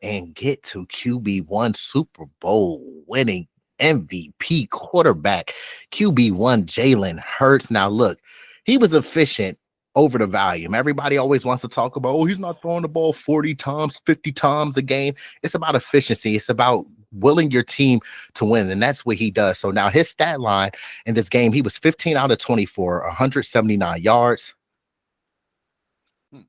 and get to QB1 Super Bowl winning MVP quarterback, QB1 Jalen Hurts. Now, look, he was efficient over the volume. Everybody always wants to talk about, oh, he's not throwing the ball 40 times, 50 times a game. It's about efficiency. It's about willing your team to win, and that's what he does. So now his stat line in this game, he was 15 out of 24, 179 yards, Hmm.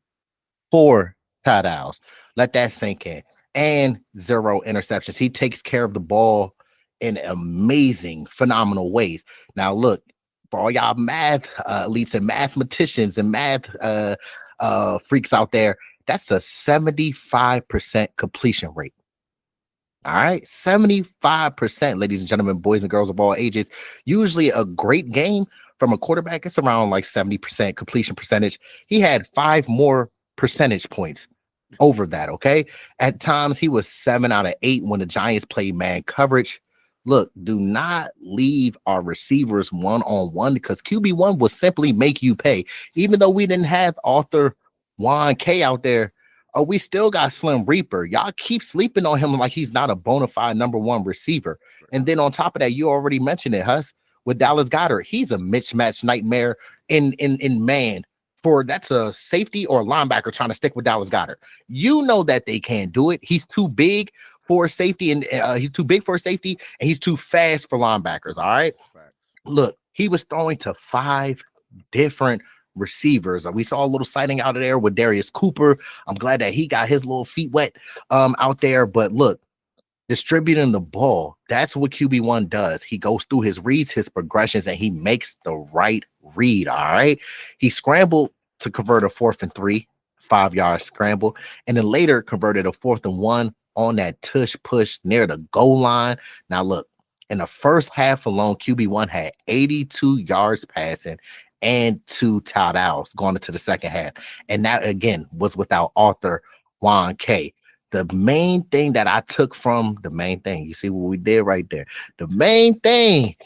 4 touchdowns. Let that sink in. And 0 interceptions. He takes care of the ball in amazing, phenomenal ways. Now, look, for all y'all math elites and mathematicians and math freaks out there, that's a 75% completion rate. All right, 75%, ladies and gentlemen, boys and girls of all ages. Usually a great game from a quarterback, it's around like 70% completion percentage. He had 5 more percentage points over that, okay? At times, he was 7 out of 8 when the Giants played man coverage. Look, do not leave our receivers one-on-one because QB1 will simply make you pay. Even though we didn't have Arthur Juan K out there, oh, we still got Slim Reaper. Y'all keep sleeping on him like he's not a bona fide number 1 receiver. And then on top of that, you already mentioned it, Huss, with Dallas Goedert. He's a mismatch nightmare in man. For that's a safety or a linebacker trying to stick with Dallas Goedert. You know that they can't do it. He's too big for safety, and he's too big for safety, and he's too fast for linebackers. All right. Facts. Look, he was throwing to 5 different receivers. We saw a little sighting out of there with Darius Cooper. I'm glad that he got his little feet wet out there. But look, distributing the ball, that's what QB1 does. He goes through his reads, his progressions, and he makes the right read. All right. He scrambled to convert a 4th and 3, 5-yard scramble, and then later converted a 4th and 1 on that tush push near the goal line. Now, look, in the first half alone, QB1 had 82 yards passing and 2 touchdowns going into the second half. And that, again, was without Arthur Juan K. The main thing that I took from you see what we did right there. The main thing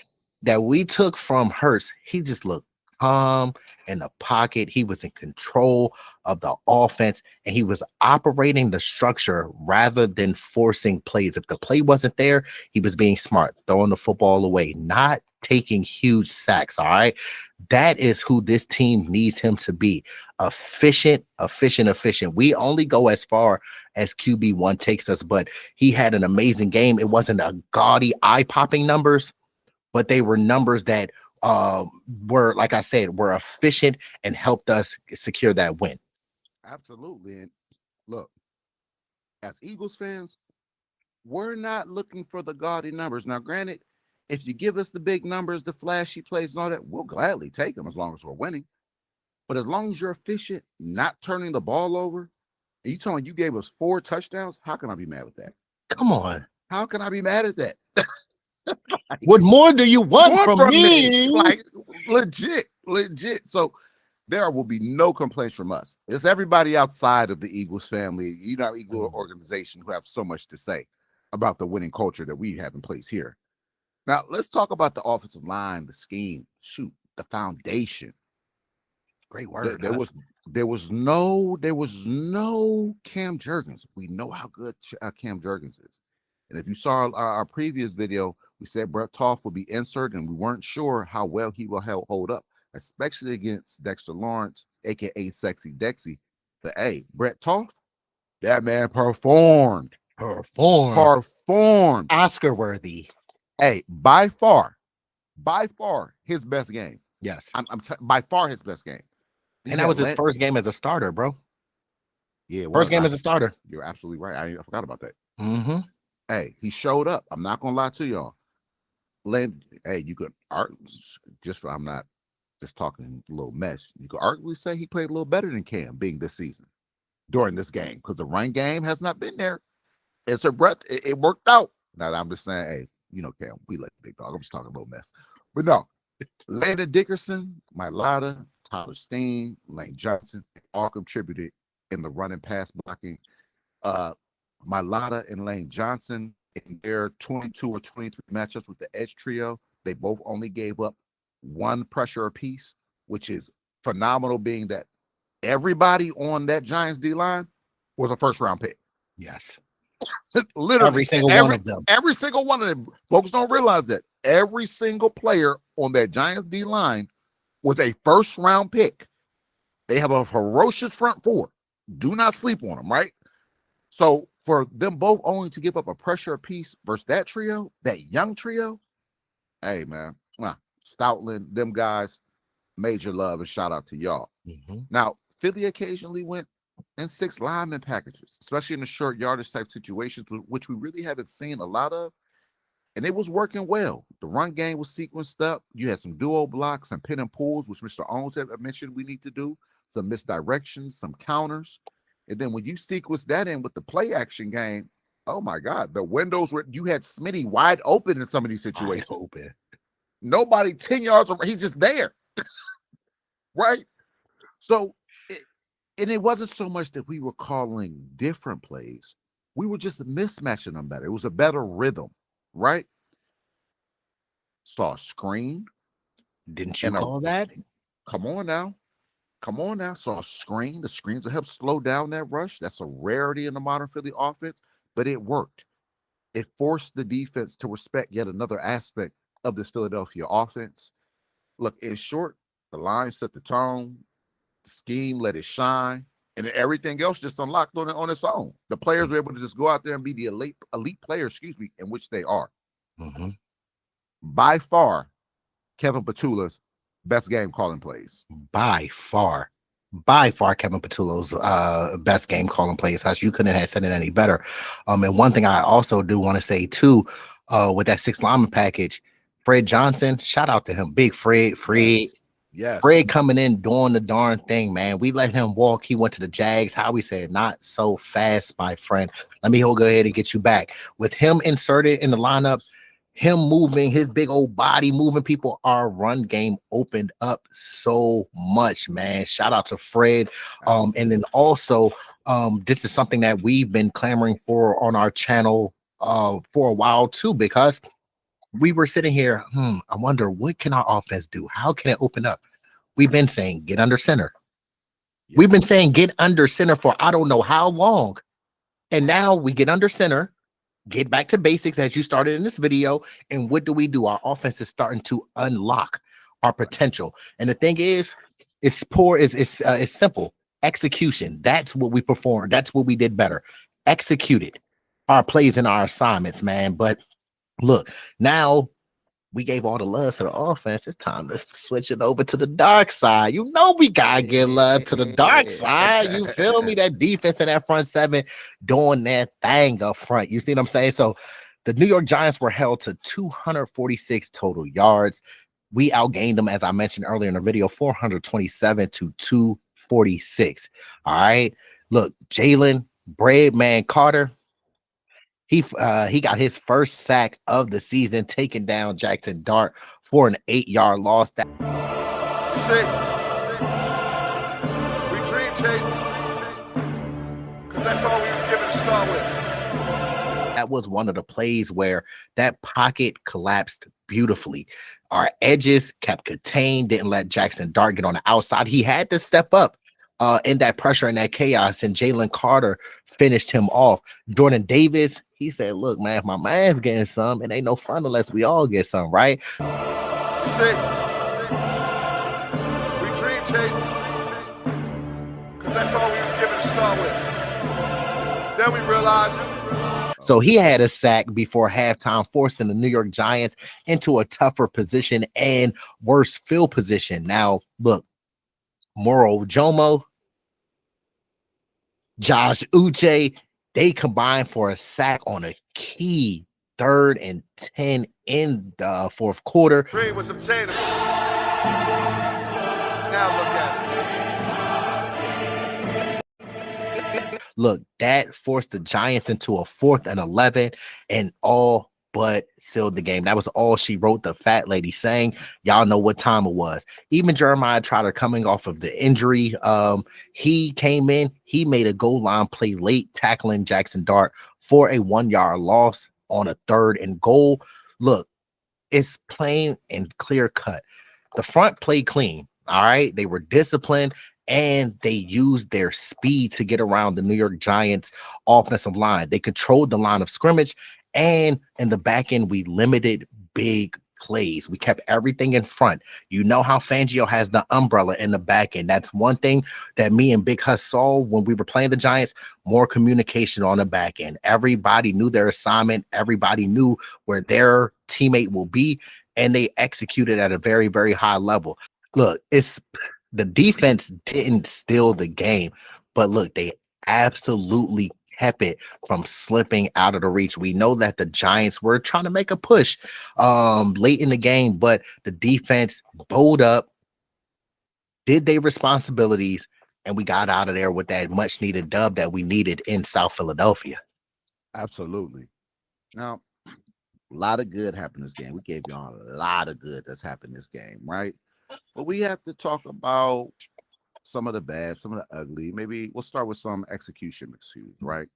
that we took from Hurts, he just looked calm in the pocket. He was in control of the offense, and he was operating the structure rather than forcing plays. If the play wasn't there, he was being smart, throwing the football away, not taking huge sacks. All right. That is who this team needs him to be. Efficient. We only go as far as QB1 takes us, but he had an amazing game. It wasn't a gaudy, eye-popping numbers, but they were numbers that were, like I said, were efficient and helped us secure that win. Absolutely. And look, as Eagles fans, we're not looking for the gaudy numbers. Now, granted, if you give us the big numbers, the flashy plays, and all that, we'll gladly take them as long as we're winning. But as long as you're efficient, not turning the ball over, and you telling me you gave us 4 touchdowns, how can I be mad with that? Come on. How can I be mad at that? What more do you want from me? Like, legit. So there will be no complaints from us. It's everybody outside of the Eagles family, Eagle organization, who have so much to say about the winning culture that we have in place here. Now, let's talk about the offensive line, the scheme, the foundation. Great word. There was no Cam Jurgens. We know how good Cam Jurgens is. And if you saw our previous video, we said Brett Toth would be inserted, and we weren't sure how well he will hold up, especially against Dexter Lawrence, aka Sexy Dexy. But hey, Brett Toth, that man performed. Oscar worthy. Hey, by far his best game. Yes. By far his best game. And that was his first game as a starter, bro. Yeah. First game as a starter. You're absolutely right. I forgot about that. Mm-hmm. Hey, he showed up. I'm not gonna lie to y'all. Hey, you could I'm not just talking a little mess. You could arguably say he played a little better than Cam being this season during this game, because the run game has not been there. It's a breath. It worked out. Now I'm just saying, hey, Cam, we like big dog. I'm just talking a little mess. But no, Landon Dickerson, Mailata, Tyler Steen, Lane Johnson, all contributed in the run and pass blocking. Mailata and Lane Johnson, in their 22 or 23 matchups with the edge trio, they both only gave up 1 pressure apiece, which is phenomenal, being that everybody on that Giants D line was a first-round pick. Yes. Literally, every single one of them. Every single one of them. Folks don't realize that every single player on that Giants D line with a first round pick, they have a ferocious front four. Do not sleep on them, right? So for them both only to give up a pressure apiece versus that trio, that young trio, hey man, Stoutland, them guys, major love and shout out to y'all. Now, Philly occasionally went in 6 lineman packages, especially in the short yardage type situations, which we really haven't seen a lot of. And it was working well. The run game was sequenced up. You had some duo blocks and pin and pulls, which Mr. Owens had mentioned we need to do, some misdirections, some counters. And then when you sequence that in with the play action game, oh my God, the windows were, you had Smitty wide open in some of these situations. Nobody 10 yards away, he's just there. Right? So, it wasn't so much that we were calling different plays. We were just mismatching them better. It was a better rhythm, right? Saw a screen. Didn't you call that? Come on now. Saw a screen. The screens will help slow down that rush. That's a rarity in the modern Philly offense, but it worked. It forced the defense to respect yet another aspect of this Philadelphia offense. Look, in short, the line set the tone, the scheme let it shine, and everything else just unlocked on its own. The players were able to just go out there and be the elite players, in which they are. By far, Kevin Patullo's best game calling plays. By far, Kevin Patullo's best game calling plays. Hush, you couldn't have said it any better. And one thing I also do want to say too, with that 6 lineman package, Fred Johnson, shout out to him. Big Fred. Yes. Fred coming in doing the darn thing, man. We let him walk. He went to the Jags. How we said, not so fast, my friend. Let me go ahead and get you back. With him inserted in the lineup, him moving, his big old body moving people, our run game opened up so much, man. Shout out to Fred. And then also, this is something that we've been clamoring for on our channel for a while too, because we were sitting here, I wonder, what can our offense do? How can it open up? We've been saying, get under center. Yes. We've been saying, get under center for I don't know how long. And now we get under center, get back to basics as you started in this video. And what do? Our offense is starting to unlock our potential. And the thing is, it's simple. Execution. That's what we performed. That's what we did better. Executed our plays and our assignments, man. But look, now we gave all the love to the offense. It's time to switch it over to the dark side. You know we gotta get love to the dark side. You feel me? That defense and that front seven doing their thing up front. You see what I'm saying? So the New York Giants were held to 246 total yards. We outgained them, as I mentioned earlier in the video, 427 to 246. All right. Look, Jalen Breadman Carter. He got his first sack of the season, taking down Jackson Dart for an 8-yard loss. We dream chase, because that's all we was given to start with. That was one of the plays where that pocket collapsed beautifully. Our edges kept contained, didn't let Jackson Dart get on the outside. He had to step up in that pressure and that chaos, and Jalen Carter finished him off. Jordan Davis, he said, look, man, if my man's getting some, it ain't no fun unless we all get some, right? You see, we dream chase, because that's all we was given to start with. Then we realized. So he had a sack before halftime, forcing the New York Giants into a tougher position and worse field position. Now, look, Moro Jomo, Josh Uche, they combined for a sack on a key 3rd and 10 in the fourth quarter. Green was obtainable. Now look at us. Look, that forced the Giants into a 4th and 11 and all but sealed the game. That was all she wrote, the fat lady saying. Y'all know what time it was. Even Jeremiah Trotter, coming off of the injury, he came in, he made a goal line play late, tackling Jackson Dart for a 1-yard loss on a 3rd and goal. Look, it's plain and clear cut. The front played clean. All right. They were disciplined. and they used their speed to get around the New York Giants offensive line. They controlled the line of scrimmage, and in the back end, we limited big plays. We kept everything in front. You know how Fangio has the umbrella in the back end. That's one thing that me and Big Huss saw when we were playing the Giants, more communication on the back end. Everybody knew their assignment. Everybody knew where their teammate will be, and they executed at a very, very high level. Look, it's the defense didn't steal the game, but look, they absolutely kept it from slipping out of the reach. We know that the Giants were trying to make a push late in the game, but the defense bowed up, did their responsibilities, and we got out of there with that much needed dub that we needed in South Philadelphia. Absolutely. Now, a lot of good happened this game. We gave y'all a lot of good that's happened this game, right? But we have to talk about some of the bad, some of the ugly. Maybe we'll start with some execution issues, right?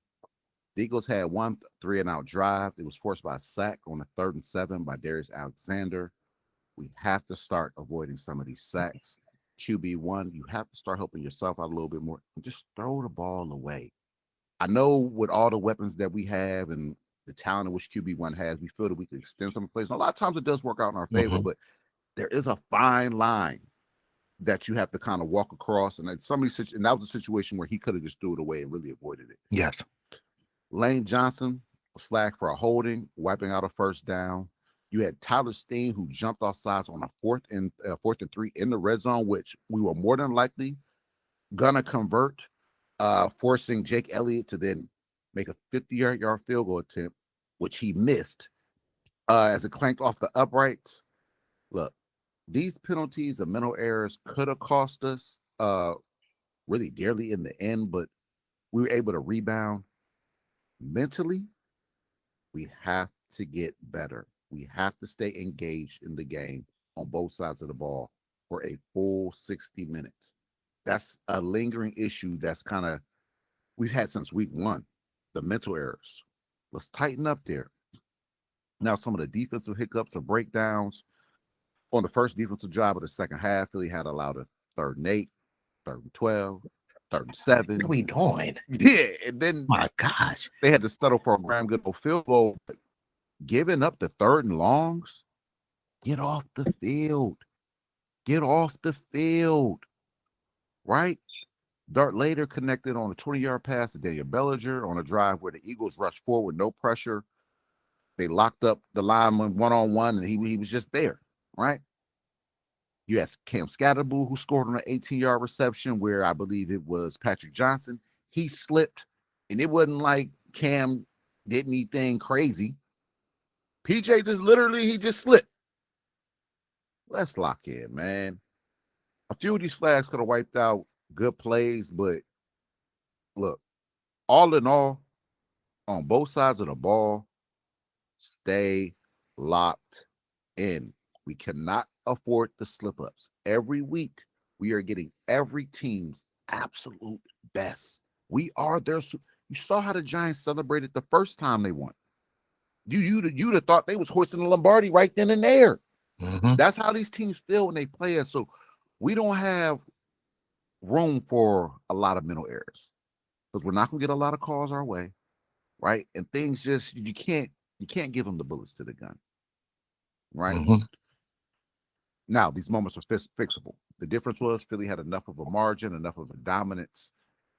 The Eagles had one 3-and-out drive. It was forced by a sack on a 3rd and 7 by Darius Alexander. We have to start avoiding some of these sacks. QB1, you have to start helping yourself out a little bit more and just throw the ball away. I know with all the weapons that we have and the talent in which QB1 has, we feel that we can extend some plays. And a lot of times it does work out in our favor, but there is a fine line that you have to kind of walk across. And and that was a situation where he could have just threw it away and really avoided it. Yes. Lane Johnson was flagged for a holding, wiping out a first down. You had Tyler Steen, who jumped off sides on a 4th and 3 in the red zone, which we were more than likely gonna convert, forcing Jake Elliott to then make a 50-yard field goal attempt, which he missed as it clanked off the uprights. Look, these penalties and mental errors could have cost us really dearly in the end, but we were able to rebound. Mentally, we have to get better. We have to stay engaged in the game on both sides of the ball for a full 60 minutes. That's a lingering issue that's kind of we've had since week 1, the mental errors. Let's tighten up there. Now, some of the defensive hiccups or breakdowns on the first defensive drive of the second half, Philly had allowed a 3rd and 8, 3rd and 12, 3rd and 7. What are we doing? Yeah, and then My gosh, they had to settle for a Graham Goodall field goal. But giving up the 3rd and longs, get off the field. Get off the field, right? Dart later connected on a 20-yard pass to Daniel Bellinger on a drive where the Eagles rushed forward with no pressure. They locked up the lineman one-on-one, and he was just there, right? You had Cam Scatterbull, who scored on an 18-yard reception where I believe it was Patrick Johnson. He slipped, and it wasn't like Cam did anything crazy. PJ he just slipped. Let's lock in, man. A few of these flags could have wiped out good plays, but look, all in all, on both sides of the ball, stay locked in. We cannot afford the slip-ups. Every week, we are getting every team's absolute best. We are there. You saw how the Giants celebrated the first time they won. You'd have thought they was hoisting the Lombardi right then and there. That's how these teams feel when they play us. So we don't have room for a lot of mental errors because we're not going to get a lot of calls our way, right? And things just you can't give them the bullets to the gun, right? Now these moments are fixable. The difference was Philly had enough of a margin, enough of a dominance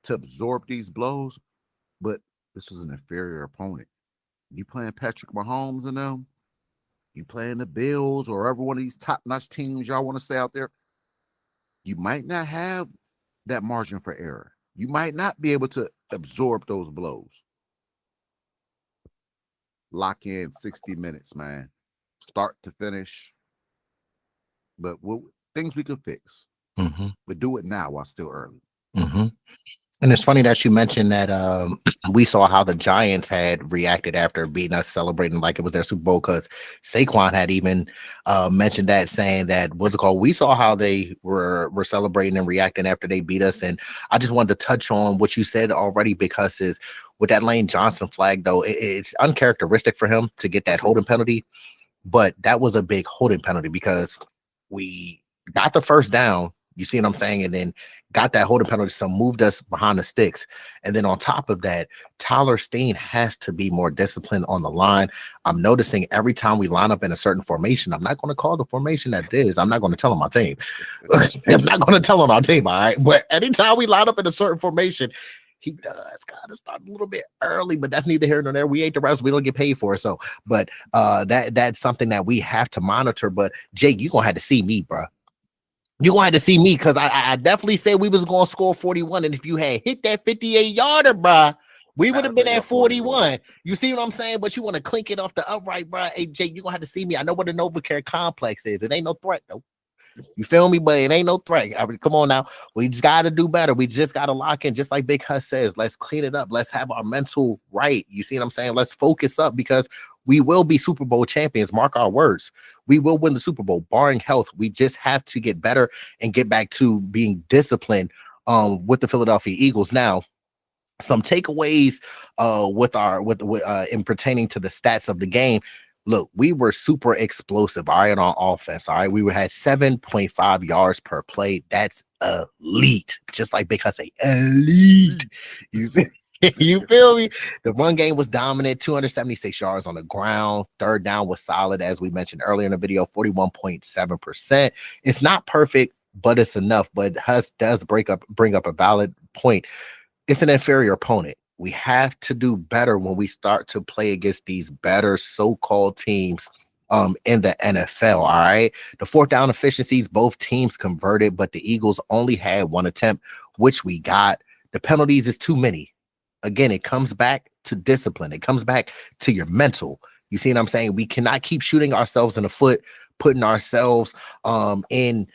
to absorb these blows, but this was an inferior opponent. You playing Patrick Mahomes and them, you playing the Bills or every one of these top-notch teams y'all want to say out there, you might not have that margin for error. You might not be able to absorb those blows. Lock in 60 minutes, man. Start to finish. But things we could fix. But do it now while still early. And it's funny that you mentioned that we saw how the Giants had reacted after beating us, celebrating like it was their Super Bowl, because Saquon had even mentioned that, saying that, what's it called? We saw how they were celebrating and reacting after they beat us. And I just wanted to touch on what you said already, because is with that Lane Johnson flag, though, it's uncharacteristic for him to get that holding penalty. But that was a big holding penalty because we got the first down. You see what I'm saying? And then got that holding penalty, so moved us behind the sticks. And then on top of that, Tyler Steen has to be more disciplined on the line. I'm noticing every time we line up in a certain formation, I'm not going to call the formation that it is. I'm not going to tell him my team. I'm not going to tell him our team, all right? But anytime we line up in a certain formation, he does kind of start a little bit early, but that's neither here nor there. We ain't the refs. We don't get paid for it. So, but that's something that we have to monitor. But Jake, you're going to have to see me, bro. You're going to have to see me because I definitely said we was going to score 41. And if you had hit that 58-yarder, bro, we would have been at 41. You see what I'm saying? But you want to clink it off the upright, bro. Hey, Jake, you're going to have to see me. I know what the NovaCare complex is. It ain't no threat, though. You feel me? But it ain't no threat. I mean, come on now. We just got to do better. We just got to lock in. Just like Big Huss says, let's clean it up. Let's have our mental right. You see what I'm saying? Let's focus up because we will be Super Bowl champions. Mark our words. We will win the Super Bowl, barring health. We just have to get better and get back to being disciplined with the Philadelphia Eagles. Now, some takeaways in pertaining to the stats of the game. Look, we were super explosive, all right, on offense, all right? We had 7.5 yards per play. That's elite. Just like Big Huss say, elite. You see? You feel me? The run game was dominant, 276 yards on the ground. Third down was solid, as we mentioned earlier in the video, 41.7%. It's not perfect, but it's enough. But Huss does bring up a valid point. It's an inferior opponent. We have to do better when we start to play against these better so-called teams in the NFL, all right? The fourth down efficiencies, both teams converted, but the Eagles only had one attempt, which we got. The penalties is too many. Again, it comes back to discipline. It comes back to your mental. You see what I'm saying? We cannot keep shooting ourselves in the foot, putting ourselves in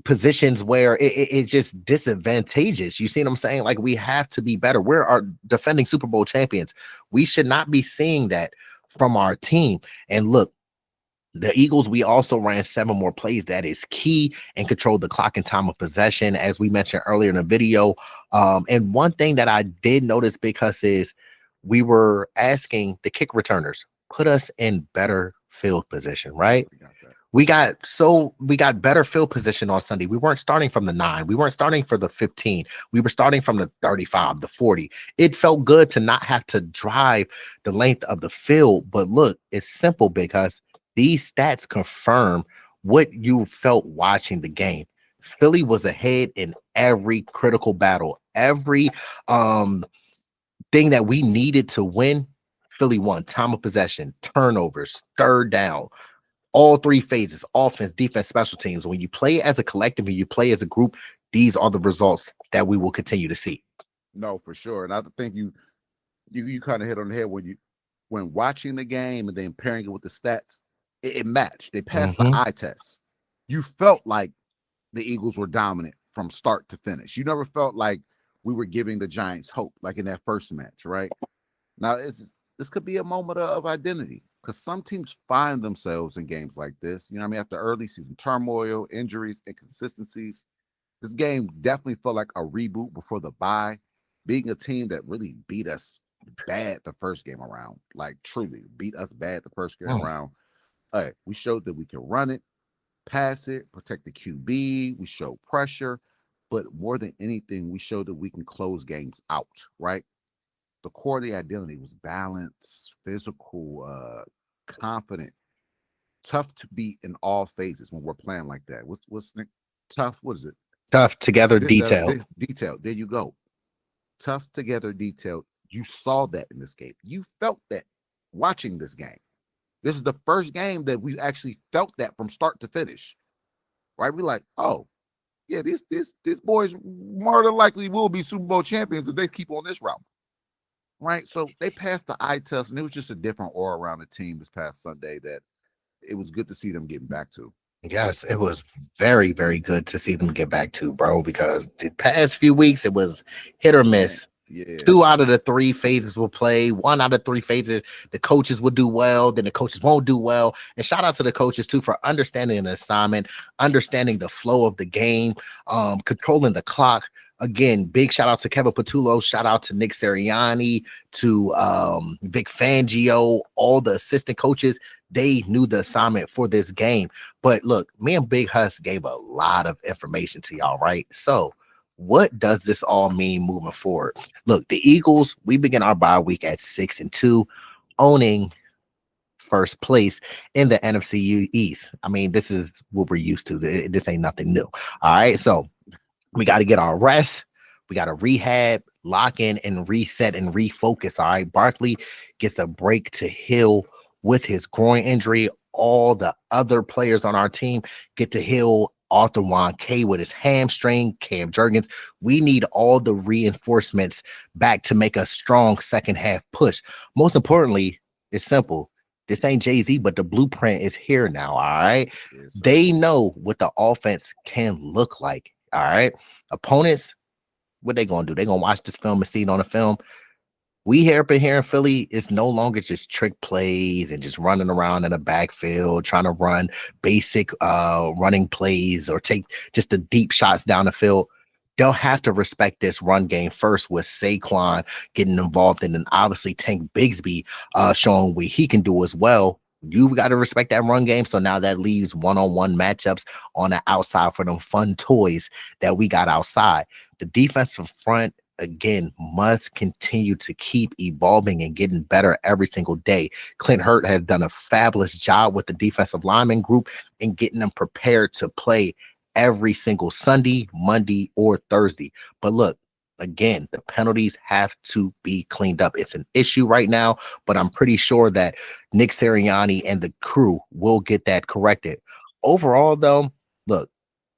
positions where it's just disadvantageous. You see what I'm saying? Like, we have to be better. We're our defending Super Bowl champions. We should not be seeing that from our team. And look, the Eagles, we also ran 7 more plays. That is key, and controlled the clock and time of possession, as we mentioned earlier in the video. And one thing that I did notice, because is we were asking the kick returners, put us in better field position, right? We got better field position on Sunday. We weren't starting from the 9. We weren't starting for the 15. We were starting from the 35, the 40. It felt good to not have to drive the length of the field. But look, it's simple, because these stats confirm what you felt watching the game. Philly was ahead in every critical battle. Every thing that we needed to win, Philly won. Time of possession, turnovers, third down. All 3 phases: offense, defense, special teams. When you play as a collective and you play as a group, these are the results that we will continue to see. No, for sure. And I think you kind of hit on the head when watching the game and then pairing it with the stats, it matched. They passed the eye test. You felt like the Eagles were dominant from start to finish. You never felt like we were giving the Giants hope, like in that first match, right? Now, this could be a moment of identity, because some teams find themselves in games like this. You know what I mean? After early season turmoil, injuries, inconsistencies, this game definitely felt like a reboot before the bye, being a team that really beat us bad the first game around, like truly beat us bad the first game around. We showed that we can run it, pass it, protect the QB. We showed pressure, but more than anything, we showed that we can close games out, right? The core of the identity was balanced, physical, confident, tough to beat in all phases when we're playing like that. What's tough? What is it? Tough, together, detailed. Detailed. There you go. Tough, together, detailed. You saw that in this game. You felt that watching this game. This is the first game that we actually felt that from start to finish, right? We're like, oh, yeah, these boys more than likely will be Super Bowl champions if they keep on this route, right? So they passed the eye test, and it was just a different aura around the team this past Sunday that it was good to see them getting back to. Yes, it was very, very good to see them get back to, bro, because the past few weeks it was hit or miss. Yeah. 2 out of the 3 phases will play. 1 out of 3 phases, the coaches will do well, then the coaches won't do well. And shout out to the coaches too for understanding the assignment, understanding the flow of the game, controlling the clock. Again, big shout out to Kevin Patullo, shout out to Nick Sirianni, to Vic Fangio, all the assistant coaches. They knew the assignment for this game. But look, me and Big Huss gave a lot of information to y'all, right? So what does this all mean moving forward? Look, the Eagles, we begin our bye week at 6-2, owning first place in the NFC East. I mean, this is what we're used to. This ain't nothing new. All right. So we got to get our rest. We got to rehab, lock in, and reset and refocus. All right. Barkley gets a break to heal with his groin injury. All the other players on our team get to heal. Arthur Juan K with his hamstring, Cam Jurgens. We need all the reinforcements back to make a strong second half push. Most importantly, it's simple. This ain't Jay-Z, but the blueprint is here now. All right. Yes, They know what the offense can look like. All right. Opponents, what they gonna do? They gonna watch this film and see it on the film. We here up in here in Philly, it's no longer just trick plays and just running around in a backfield trying to run basic running plays or take just the deep shots down the field. They'll have to respect this run game first with Saquon getting involved and then obviously Tank Bigsby showing what he can do as well. You've got to respect that run game. So now that leaves one-on-one matchups on the outside for them fun toys that we got outside. The defensive front, again, must continue to keep evolving and getting better every single day. Clint Hurt has done a fabulous job with the defensive lineman group and getting them prepared to play every single Sunday, Monday, or Thursday. But look, again, the penalties have to be cleaned up. It's an issue right now, but I'm pretty sure that Nick Sirianni and the crew will get that corrected. Overall, though, look,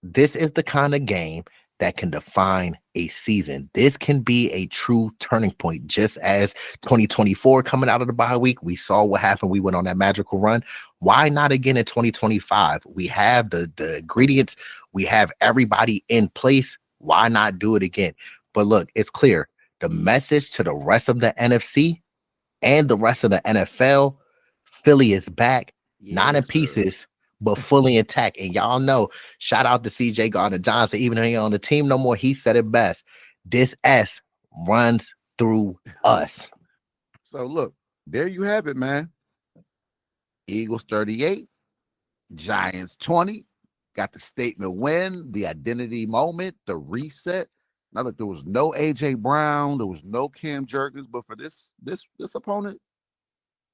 this is the kind of game that can define a season. This can be a true turning point, just as 2024 coming out of the bye week. We saw what happened. We went on that magical run. Why not again in 2025? We have the ingredients. We have everybody in place. Why not do it again? But look, it's clear. The message to the rest of the NFC and the rest of the NFL, Philly is back, not in pieces, but fully intact. And y'all know, shout out to CJ Gardner-Johnson, even though he ain't on the team no more, he said it best. This S runs through us. So look, there you have it, man. Eagles 38, Giants 20. Got the statement win, the identity moment, the reset. Now look, there was no AJ Brown, there was no Cam Jurgens, but for this opponent,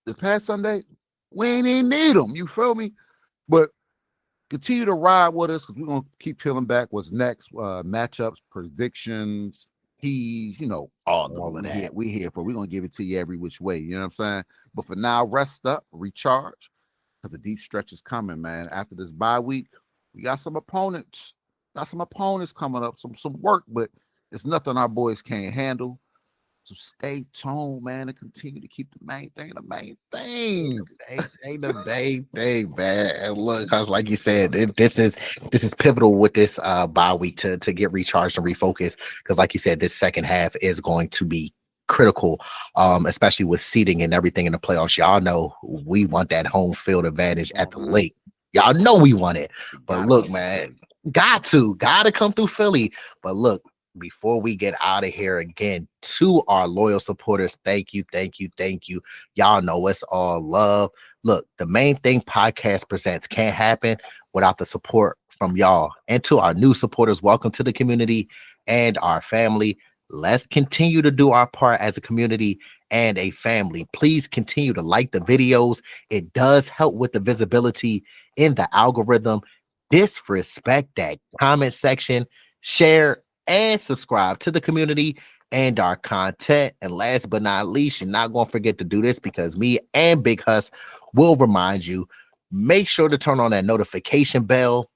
this past Sunday, we ain't even need them. You feel me? But continue to ride with us because we're gonna keep peeling back what's next. Matchups, predictions, keys, all of that. We here for. We're gonna give it to you every which way. You know what I'm saying? But for now, rest up, recharge, because the deep stretch is coming, man. After this bye week, we got some opponents. Got some opponents coming up, some work, but it's nothing our boys can't handle. So stay tuned, man, and continue to keep the main thing the main thing. Ain't the main thing, man. And look, cause like you said, this is pivotal with this bye week to get recharged and refocused. Because like you said, this second half is going to be critical, especially with seeding and everything in the playoffs. Y'all know we want that home field advantage at the lake. Y'all know we want it. But look, man, gotta come through Philly. But look, before we get out of here, again, to our loyal supporters, thank you. Y'all know it's all love. Look, the main thing podcast presents can't happen without the support from y'all. And to our new supporters, welcome to the community and our family. Let's continue to do our part as a community and a family. Please continue to like the videos. It does help with the visibility in the algorithm. Disrespect that comment section, share, and subscribe to the community and our content. And last but not least, you're not going to forget to do this because me and Big Huss will remind you. Make sure to turn on that notification bell,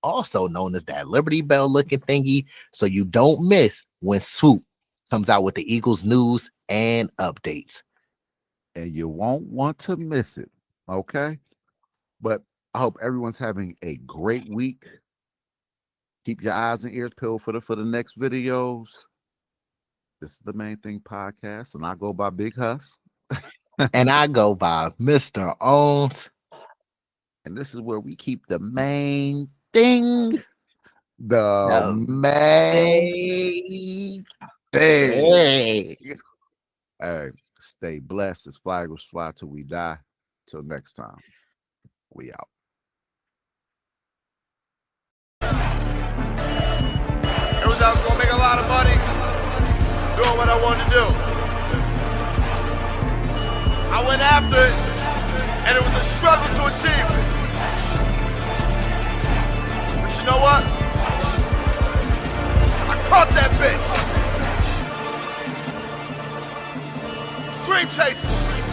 also known as that Liberty Bell looking thingy, so you don't miss when Swoop comes out with the Eagles news and updates. And you won't want to miss it, okay? But I hope everyone's having a great week. Keep your eyes and ears peeled for the next videos. This is the Main Thing Podcast, and I go by Big Huss. And I go by Mr. Owens. And this is where we keep the main thing. The main thing. Hey, stay blessed as flags fly till we die. Till next time, we out. It was I was gonna make doing what I wanted to do. I went after it, and it was a struggle to achieve it. But you know what? I caught that bitch. Dream chaser.